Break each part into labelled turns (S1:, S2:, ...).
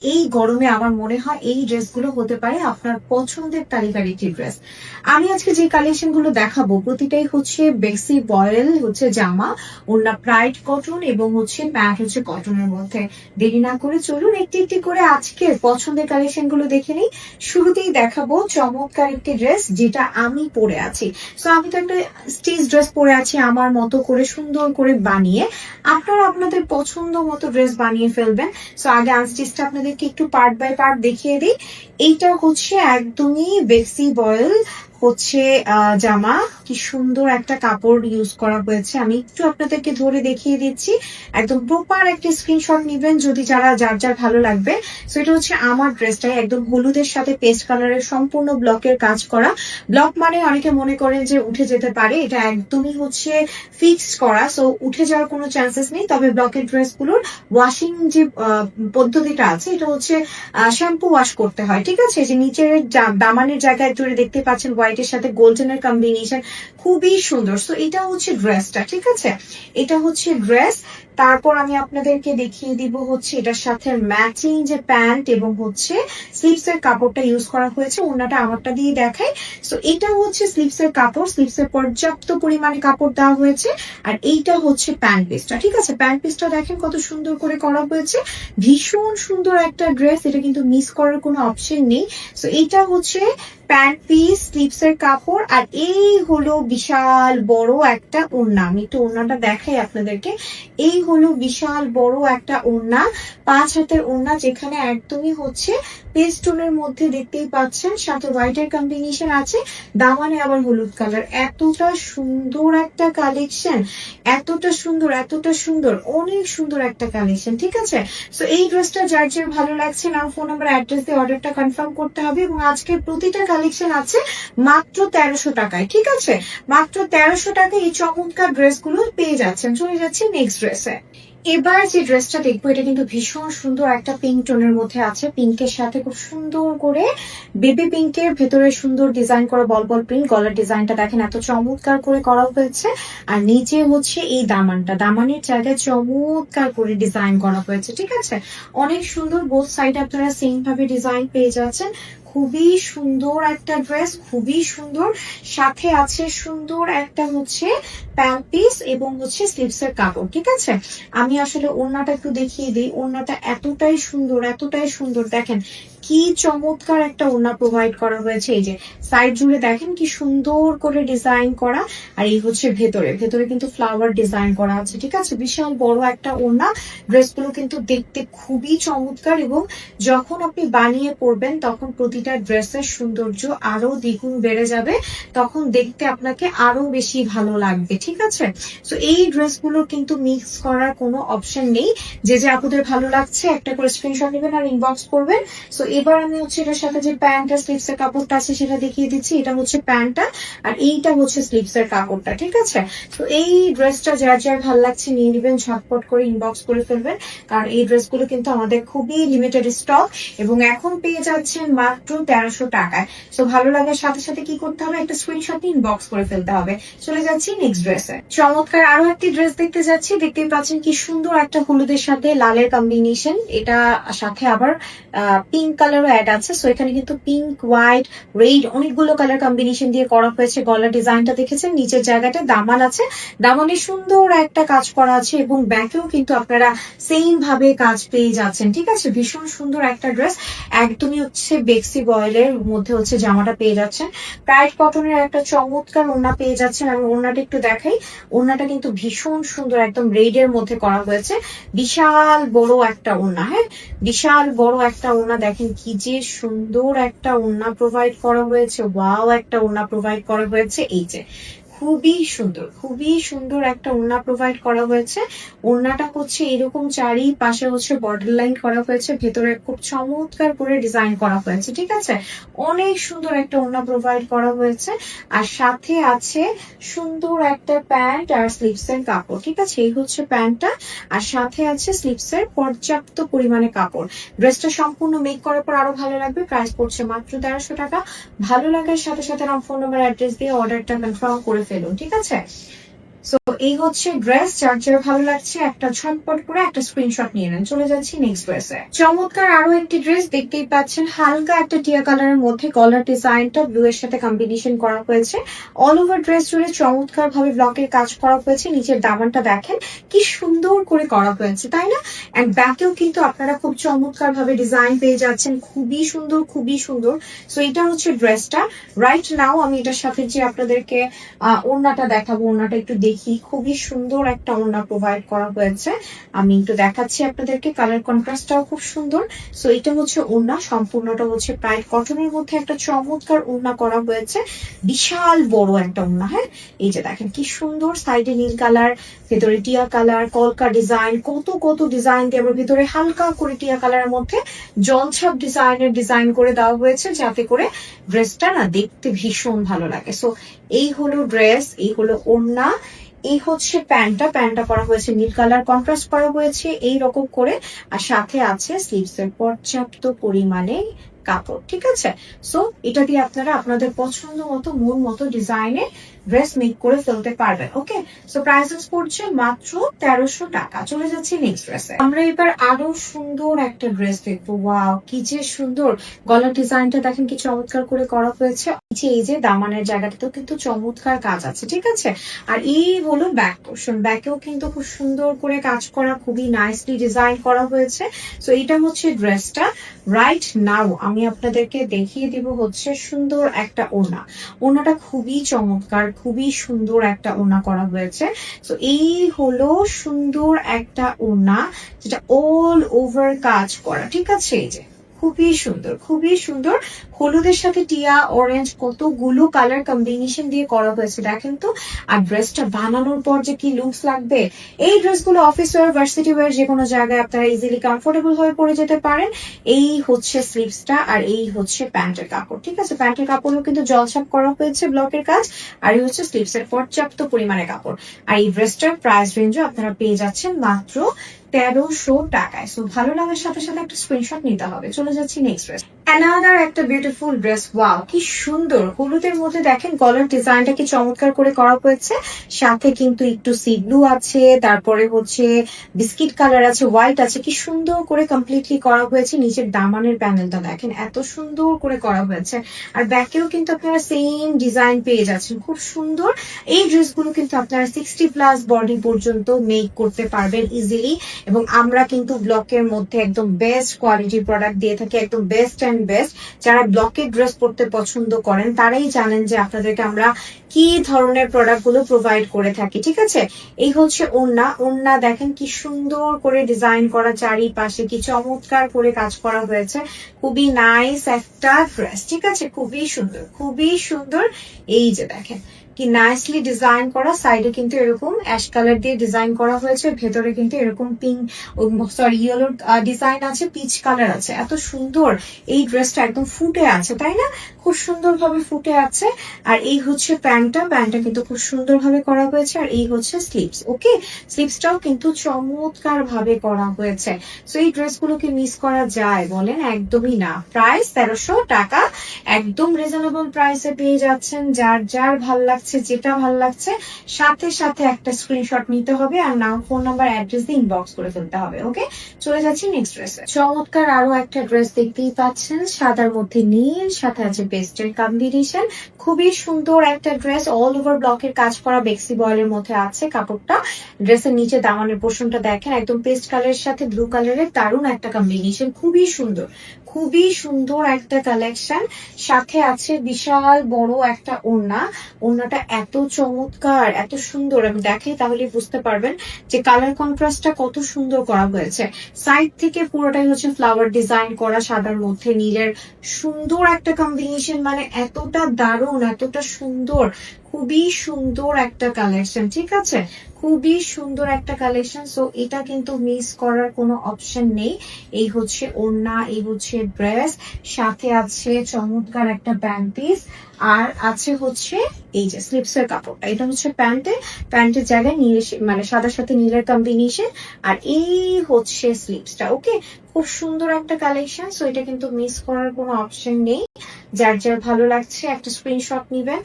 S1: এই গরমে আমার মনে হয় এই ড্রেসগুলো হতে পারে আপনার পছন্দের তালিকার একটি ড্রেস। আমি আজকে যে কালেকশন গুলো দেখাবো প্রতিটাই হচ্ছে বেক্সি বয়েল হচ্ছে জামা, ওড়না প্রাইড কটন এবং হচ্ছে প্যান্ট হচ্ছে কটনের মধ্যে। দেরি না করে চলুন একটি একটি করে আজকের পছন্দের কালেকশন গুলো দেখে নিই। শুরুতেই দেখাবো চমৎকার একটি ড্রেস যেটা আমি পরে আছি। সো আমি তো একটা স্টিচ ড্রেস পরে আছি আমার মতো করে সুন্দর করে বানিয়ে, আপনারা আপনাদের পছন্দ মতো ড্রেস বানিয়ে ফেলবেন। সো আগে আনস্টিচটা আপনাদেরকে একটু পার্ট বাই পার্ট দেখিয়ে দিই। এইটা হচ্ছে একদমই বেক্সি বয়েল হচ্ছে জামা, কি সুন্দর একটা কাপড় ইউজ করা হয়েছে। আমি একটু আপনাদেরকে ধরে দেখিয়ে দিচ্ছি, একদম প্রপার একটা স্ক্রিনশট নিবেন যদি যার যার ভালো লাগবে। সো এটা হচ্ছে আমার ড্রেসটাই একদম হলুদের সাথে পেস্ট কালারের সম্পূর্ণ ব্লকের কাজ করা। ব্লক মানে অনেকে মনে করেন যে উঠে যেতে পারে, এটা একদমই হচ্ছে ফিক্সড করা, সো উঠে যাওয়ার কোনো চান্সেস নেই। তবে ব্লকের ড্রেসগুলোর ওয়াশিং যে পদ্ধতিটা আছে এটা হচ্ছে শ্যাম্পু ওয়াশ করতে হয়, ঠিক আছে। যে নিচের দামানের জায়গায় জুড়ে দেখতে পাচ্ছেন হোয়াইটের সাথে গোল্ডেনের কম্বিনেশন, খুবই সুন্দর। সো এটা হচ্ছে ড্রেসটা, ঠিক আছে, এটা হচ্ছে ড্রেস। তারপর আমি আপনাদেরকে দেখিয়ে দিব হচ্ছে এটার সাথে ম্যাচিং যে প্যান্ট এবং হচ্ছে স্লিভস এর কাপড়টা ইউজ করা হয়েছে। ওনাটা আমারটা দিয়ে দেখাই। সো এটা হচ্ছে স্লিভস এর কাপড়, স্লিভস এর পর্যাপ্ত পরিমাণে কাপড় দেওয়া হয়েছে। আর এইটা হচ্ছে প্যান্ট পিসটা, ঠিক আছে। প্যান্ট পিসটা দেখেন কত সুন্দর করে করা হয়েছে, ভীষণ সুন্দর একটা ড্রেস, এটা কিন্তু মিস করার কোনো অপশন নেই। সো এইটা হচ্ছে প্যান্ট পিস, স্লিভস এর কাপড়, আর এই হলো বিশাল বড় একটা ওড়না। আমি একটু ওড়নাটা দেখাই আপনাদেরকে। এই হলো বিশাল বড় একটা ওড়না, 5 হাতের ওড়না, যেখানে একদমই হচ্ছে পেস্টনের মধ্যে দেখতেই পাচ্ছেন, সাথে হোয়াইটের কম্বিনেশন আছে, দামানে আবার হলুদ কালার। এতটা সুন্দর একটা কালেকশন, এতটা সুন্দর, এতটা সুন্দর, অনেক সুন্দর একটা কালেকশন, ঠিক আছে। সো এই ড্রেসটা যার যার ভালো লাগছে না ফোন নাম্বার অ্যাড্রেস দিয়ে অর্ডারটা কনফার্ম করতে হবে। এবং আজকে প্রতিটা কালেকশন আছে মাত্র 1300 টাকায়, ঠিক আছে। মাত্র 1300 টাকায় এই চমৎকার ড্রেসগুলো পেয়ে যাচ্ছেন। চলে যাচ্ছে নেক্সট ড্রেসে। এবার যে ড্রেসটা দেখবো এটা কিন্তু ভীষণ সুন্দর একটা পিঙ্ক টোনের মধ্যে আছে, পিঙ্কের সাথে খুব সুন্দর করে বেবি পিঙ্কের ভেতরে সুন্দর ডিজাইন করা বল বল প্রিন্ট। গলার ডিজাইনটা দেখেন এত চমৎকার করে করা হয়েছে। আর নিচে হচ্ছে এই দামানটা, দামানের জায়গায় চমৎকার করে ডিজাইন করা হয়েছে, ঠিক আছে। অনেক সুন্দর, বোথ সাইড আপনারা সেম ভাবে ডিজাইন পেয়ে যাচ্ছেন। খুবই সুন্দর একটা ড্রেস, খুবই সুন্দর। সাথে আছে সুন্দর একটা হচ্ছে প্যান্ট পিস এবং হচ্ছে স্লিভস এর কাপড়, ঠিক আছে। আমি আসলে ওড়নাটা একটু দেখিয়ে দিই। ওড়নাটা এতটাই সুন্দর, এতটাই সুন্দর, দেখেন কি চমৎকার একটা ওড়না প্রোভাইড করা হয়েছে। এই যে সাইড জুড়ে দেখেন কি সুন্দর করে ডিজাইন করা। আর এই হচ্ছে ভেতরে, ভেতরে কিন্তু ফ্লাওয়ার ডিজাইন করা আছে, ঠিক আছে। বিশাল বড় একটা ওড়না। ড্রেসগুলো কিন্তু দেখতে খুবই চমৎকার এবং যখন আপনি বানিয়ে পরবেন তখন প্রতিটা ড্রেসের সৌন্দর্য আরো দ্বিগুণ বেড়ে যাবে, তখন দেখতে আপনাকে আরো বেশি ভালো লাগবে, ঠিক আছে। তো এই ড্রেসগুলো কিন্তু মিক্স করার কোনো অপশন নেই। যে যে আপুদের ভালো লাগছে একটা করে স্ক্রিনশট নেবেন আর ইনবক্স করবেন। সো এবার আমি হচ্ছে এটার সাথে যে প্যান্টটা স্লিভস এর কাপড়টা আছে সেটা দেখিয়ে দিচ্ছি। এটা হচ্ছে প্যান্টটা আর এইটা হচ্ছে স্লিভস এর কাপড়টা, ঠিক আছে। তো এই ড্রেসটা যার যার ভালো লাগছে নিয়ে নেবেন, ঝটপট করে ইনবক্স করে ফেলবেন, কারণ এই ড্রেসগুলো কিন্তু আমাদের খুবই লিমিটেড স্টক এবং এখন পেয়ে যাচ্ছেন মাত্র 1300 টাকায়। সো ভালো লাগার সাথে সাথে কি করতে হবে, একটা স্ক্রিনশট ইনবক্স করে ফেলতে হবে। চলে যাচ্ছি নেক্সট ড্রেসে। চমৎকার আরো একটি ড্রেস দেখতে যাচ্ছি। দেখতেই পাচ্ছেন কি সুন্দর একটা হলুদের সাথে লালের কম্বিনেশন, এটা সাথে আবার পিঙ্ক কালারও অ্যাড আছে। সো এখানে কিন্তু পিঙ্ক, হোয়াইট, রেড অনেকগুলো কালার কম্বিনেশন দিয়ে করা হয়েছে। গলার ডিজাইনটা দেখেছেন, নিচের জায়গাটা দামান আছে, দামানে সুন্দর একটা কাজ করা আছে এবং ব্যাকেও কিন্তু আপনারা সেম ভাবে কাজ পেয়ে যাচ্ছেন, ঠিক আছে। ভীষণ সুন্দর একটা ড্রেস, একদমই হচ্ছে বেক্সি বয়েলের মধ্যে হচ্ছে জামাটা পেয়ে যাচ্ছেন। প্রাইড কটনের একটা চমৎকার ওড়না পেয়ে যাচ্ছেন। আমি ওড়নাটা একটু দেখাই। ওড়নাটা কিন্তু ভীষণ সুন্দর, একদম রেডের মধ্যে করা হয়েছে। বিশাল বড় একটা ওড়না, হ্যাঁ, বিশাল বড় একটা ওড়না। দেখেন কি যে সুন্দর একটা ওড়না প্রোভাইড করা হয়েছে, ওয়াও একটা ওড়না প্রোভাইড করা হয়েছে। এই যে খুবই সুন্দর, খুবই সুন্দর একটা ওড়না প্রোভাইড করা হয়েছে। ওড়নাটা হচ্ছে এরকম চারিপাশে হচ্ছে বর্ডার লাইন করা হয়েছে, ভেতরে খুব চমৎকার করে ডিজাইন করা হয়েছে, ঠিক আছে। অনেক সুন্দর একটা ওড়না প্রোভাইড করা হয়েছে। আর সাথে আছে সুন্দর একটা প্যান্ট আর স্লিভস এর কাপড়, ঠিক আছে। এই হচ্ছে প্যান্টটা আর সাথে আছে স্লিভস এর পর্যাপ্ত পরিমাণে কাপড়। ড্রেসটা সম্পূর্ণ মেক করার পর আরো ভালো লাগবে। প্রাইস পড়ছে মাত্র 1300 টাকা। ভালো লাগার সাথে সাথে আমার ফোন নাম্বার অ্যাড্রেস দিয়ে অর্ডারটা কনফার্ম করে ফেলুন, ঠিক আছে। সো এই হচ্ছে ড্রেস, যার যার ভালো লাগছে একটা ঝটপট করে একটা স্ক্রিনশট নিয়ে নেন। চলে যাচ্ছি নেক্সট ড্রেসে। চমৎকার আরো একটি ড্রেস দেখতেই পাচ্ছেন, হালকা একটা টিয়া কালারের মধ্যে কলার ডিজাইনটা ব্লু এর সাথে কম্বিনেশন করা হয়েছে। অল ওভার ড্রেস জুড়ে চমৎকার ভাবে ব্লকের কাজ করা হয়েছে। নিচের দামানটা দেখেন কি সুন্দর করে করা হয়েছে, তাই না? এন্ড ব্যাকেও কিন্তু আপনারা খুব চমৎকার ভাবে ডিজাইন পেয়ে যাচ্ছেন, খুবই সুন্দর খুবই সুন্দর। সো এটা হচ্ছে ড্রেসটা। রাইট নাও আমি এটার সাথে যে আপনাদেরকে ওড়নাটা দেখাবো, ওড়নাটা একটু দেখি, খুবই সুন্দর একটা ওড়না প্রোভাইড করা হয়েছে। আমি একটু দেখাচ্ছি আপনাদেরকে, কালার কন্ট্রাস্টটাও খুব সুন্দর। সো এটা হচ্ছে ওড়না, সম্পূর্ণটা হচ্ছে প্রায় কটনের মধ্যে একটা চমৎকার ওড়না করা হয়েছে, বিশাল বড় একটা ওড়না। হ্যাঁ, এই যে দেখেন কি সুন্দর, সাইডে নীল কালার, ভেতরে টিয়া কালার, কলকা ডিজাইন, কত কত ডিজাইন দিয়ে আবার ভেতরে হালকা করে টিয়া কালারের মধ্যে জলছাপ ডিজাইনের ডিজাইন করে দেওয়া হয়েছে, যাতে করে ড্রেসটা না দেখতে ভীষণ ভালো লাগে। সো এই হলো ড্রেস, এই হলো ওড়না, এই হচ্ছে প্যান্টটা করা হয়েছে নীল কালার, কন্ট্রাস্ট করা হয়েছে এই রকম করে, আর সাথে আছে স্লিভস এর পর্যাপ্ত পরিমাণে কাপড়। ঠিক আছে, সো এটা দিয়ে আপনারা আপনাদের পছন্দ মতো মন মতো ডিজাইনে ড্রেস মেক করে ফেলতে পারবেন। ওকে, সো প্রাইসেস পড়ছে মাত্র 1300 টাকা। চলে যাচ্ছি নেক্সট ড্রেসে। আমরা এবার আরো সুন্দর একটা ড্রেস দেখবো। ওয়াও, কি যে সুন্দর, গলার ডিজাইনটা দেখেন কি চমৎকার করে করা হয়েছে। এই যে দামানের জায়গাটাতেও কিন্তু চমৎকার কাজ আছে। ঠিক আছে, আর এই হলো ব্যাক পোর্শন, ব্যাকেও কিন্তু খুব সুন্দর করে কাজ করা, খুবই নাইসলি ডিজাইন করা হয়েছে। সো এটা হচ্ছে ড্রেসটা। রাইট নাও আমি আপনাদেরকে দেখিয়ে দিব হচ্ছে সুন্দর একটা ওড়না। ওড়নাটা খুবই চমৎকার, খুবই সুন্দর একটা ওড়না করা হয়েছে। তো এই হলো সুন্দর একটা ওড়না, যেটা অল ওভার কাজ করা। ঠিক আছে, এই যে খুবই সুন্দর খুবই সুন্দর, হলুদের সাথে টিয়া অরেঞ্জ কতগুলো কালার কম্বিনেশন দিয়ে করা হয়েছে দেখেন তো। আর ড্রেসটা বানানোর পর যে কি লুকস লাগবে, এই ড্রেসগুলো অফিস ওয়ার, ভার্সিটি ওয়ার, যে কোনো জায়গায় আপনারা ইজিলি কমফোর্টেবল হয়ে পরে যেতে পারেন। এই হচ্ছে স্লিভসটা, আর এই হচ্ছে প্যান্টের কাপড়। ঠিক আছে, প্যান্টের কাপড়ও কিন্তু জলছাপ করা হয়েছে ব্লকের কাজ, আর এই হচ্ছে স্লিভস এর পর্যাপ্ত পরিমাণে কাপড়। আর এই ড্রেসটার প্রাইস রেঞ্জও আপনারা পেয়ে যাচ্ছেন মাত্র 1300 টাকায়। সো ভালো লাগার সাথে সাথে একটা স্ক্রিনশট নিতে হবে। চলে যাচ্ছি নেক্সট ড্রেস। অ্যানাদার একটা বিউটিফুল ড্রেস। ওয়াও, কি সুন্দর, হলুদের মধ্যে দেখেন গলার ডিজাইনটা কি চমৎকার করে করা হয়েছে, সাথে কিন্তু একটু সি ব্লু আছে, তারপরে হচ্ছে বিস্কিট কালার আছে, হোয়াইট আছে, কি সুন্দর করে কমপ্লিটলি করা হয়েছে। নিচের দামানের প্যানেলটা দেখেন এত সুন্দর করে করা হয়েছে, আর ব্যাকেও কিন্তু আপনারা সেম ডিজাইন পেয়ে যাচ্ছেন, খুব সুন্দর। এই ড্রেসগুলো কিন্তু আপনারা 60+ বডি পর্যন্ত মেক করতে পারবেন ইজিলি, এবং আমরা কিন্তু ব্লকের মধ্যে একদম বেস্ট কোয়ালিটির প্রোডাক্ট দিয়ে থাকি, একদম বেস্ট অ্যান্ড বেস্ট। যারা ব্লকের ড্রেস পরতে পছন্দ করেন তারাই জানেন যে আপনাদেরকে আমরা কি ধরনের প্রোডাক্ট গুলো প্রোভাইড করে থাকি। ঠিক আছে, এই হচ্ছে ওড়না। ওড়না দেখেন কি সুন্দর করে ডিজাইন করা, চারিপাশে কি চমৎকার করে কাজ করা হয়েছে, খুবই নাইস একটা ড্রেস। ঠিক আছে, খুবই সুন্দর খুবই সুন্দর। এই যে দেখেন কি নাইসলি ডিজাইন করা, সাইডে কিন্তু এরকম অ্যাশ কালার দিয়ে ডিজাইন করা হয়েছে, ভেতরে কিন্তু এরকম পিঙ্ক সরি ইয়েলো ডিজাইন আছে, পিচ কালার আছে, এত সুন্দর। এই ড্রেসটা একদম ফুটে আছে, তাই না? খুব সুন্দর ভাবে ফুটে আছে। আর এই হচ্ছে প্যান্টটা কিন্তু খুব সুন্দর ভাবে করা হয়েছে, আর এই হচ্ছে স্লিভস। ওকে, স্লিভসটাও কিন্তু চমৎকার ভাবে করা হয়েছে। সো এই ড্রেসগুলোকে মিস করা যায় বলেন? একদমই না। প্রাইস 1300 টাকা, একদম রিজনেবল প্রাইসে পেয়ে যাচ্ছেন। যার যার ভাল লাগছে, যেটা ভাল লাগছে, সাথে সাথে একটা স্ক্রিনশট নিতে হবে, আর নাম, ফোন নাম্বার, অ্যাড্রেস দিয়ে ইনবক্স করে ফেলতে হবে। ওকে, চলে যাচ্ছি নেক্সট ড্রেসে। চমৎকার আরো একটা ড্রেস দেখতেই পাচ্ছেন, সাদার মধ্যে নীল, সাথে আছে পেস্টের কম্বিনেশন, খুবই সুন্দর একটা ড্রেস। অল ওভার ব্লকের কাজ করা, বেক্সি বয়েলের মধ্যে আছে কাপড়টা। ড্রেসের নিচে দামানের পোর্শনটা দেখেন একদম পেস্ট কালারের সাথে ব্লু কালারের দারুণ একটা কম্বিনেশন, খুবই সুন্দর খুবই সুন্দর একটা কালেকশন। সাথে আছে বিশাল বড় একটা ওড়না। ওড়নাটা এত চমৎকার, এত সুন্দর, আমি দেখাই তাহলে বুঝতে পারবেন যে কালার কন্ট্রাস্টটা কত সুন্দর করা হয়েছে। সাইড থেকে পুরোটাই হচ্ছে ফ্লাওয়ার ডিজাইন করা, সাদার মধ্যে নীলের সুন্দর একটা কম্বিনেশন, মানে এতটা দারুণ, এতটা সুন্দর, খুবই সুন্দর একটা কালেকশন। ঠিক আছে, খুবই সুন্দর একটা কালেকশন। সো এটা কিন্তু মিস করার কোনো অপশন নেই। এই হচ্ছে ওড়না, এই হচ্ছে ড্রেস, সাথে আছে চমৎকার একটা প্যান্ট পিস, আর আছে হচ্ছে এই যে স্লিপসের কাপড়টা। এটা হচ্ছে প্যান্টের জায়গায় নীল, মানে সাদার সাথে নীলের কম্বিনেশন, আর এই হচ্ছে স্লিপসটা। ওকে, খুব সুন্দর একটা কালেকশন। সো এটা কিন্তু মিস করার কোনো অপশন নেই। যার যার ভালো লাগছে একটা স্ক্রিনশট নিবেন,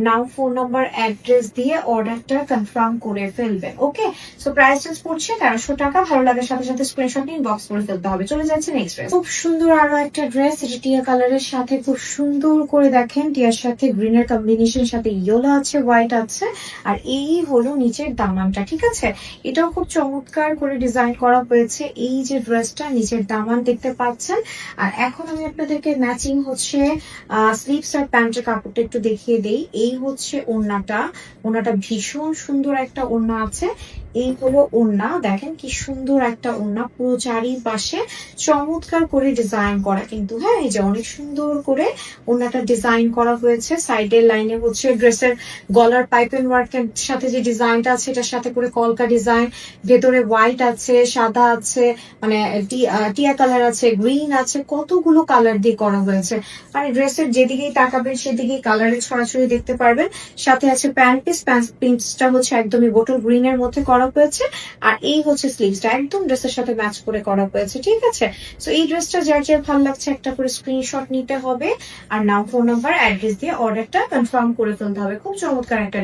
S1: নাম, ফোন নাম্বার, অ্যাড্রেস দিয়ে অর্ডারটা কনফার্ম করে ফেলবেন। ওকে, সো প্রাইস চেঞ্জ পড়ছে 1300 টাকা। ভালো লাগার সাথে সাথে স্ক্রিনশট নিয়ে ইনবক্স করে ফেলতে হবে। চলে যাচ্ছে নেক্সট ড্রেস। খুব সুন্দর আরো একটা ড্রেস, এটা টিয়া কালারের সাথে খুব সুন্দর করে দেখেন টিয়ার সাথে গ্রিনের কম্বিনেশন, সাথে ইয়েলো আছে, হোয়াইট আছে, আর এই হলো নিচের দামানটা। ঠিক আছে, এটাও খুব চমৎকার করে ডিজাইন করা হয়েছে। এই যে ড্রেসটা নিচের দামান দেখতে পাচ্ছেন। আর এখন আমি আপনাদেরকে ম্যাচিং হচ্ছে স্লিভস আর প্যান্টের কাপড়টা একটু দেখিয়ে দেই। এই হচ্ছে ওড়নাটা, ওড়নাটা ভীষণ সুন্দর একটা ওড়না আছে। এই হলো ওড়না, দেখেন কি সুন্দর একটা ওড়না, পুরো চারিপাশে চমৎকার করে ডিজাইন করা কিন্তু। হ্যাঁ, এই যে অনেক সুন্দর করে ওড়নাটা ডিজাইন করা হয়েছে। সাইডের লাইনে হচ্ছে ড্রেসের গলার পাইপিং ওয়ার্কের সাথে যে ডিজাইনটা আছে এটার সাথে করে কলকা ডিজাইন, ভেতরে হোয়াইট আছে, সাদা আছে, মানে টিয়া কালার আছে, গ্রিন আছে, কতগুলো কালার দিয়ে করা হয়েছে। মানে ড্রেসের যেদিকেই তাকাবেন সেদিকেই কালারে ছড়াছড়ি দেখতে পারবেন। সাথে আছে প্যান্ট পিস, প্যান্ট পিসটা হচ্ছে একদমই বোটল গ্রিনের মধ্যে করা হয়েছে। আর এই হচ্ছে স্লিভসটা, একদম ড্রেসের সাথে ম্যাচ করে করা হয়েছে। ঠিক আছে, সো এই ড্রেসটা যার যার ভালো লাগছে একটা করে স্ক্রিনশট নিতে হবে, আর নাম, ফোন নাম্বার, অ্যাড্রেস দিয়ে অর্ডারটা কনফার্ম করে ফেলতে হবে। খুব চমৎকার একটা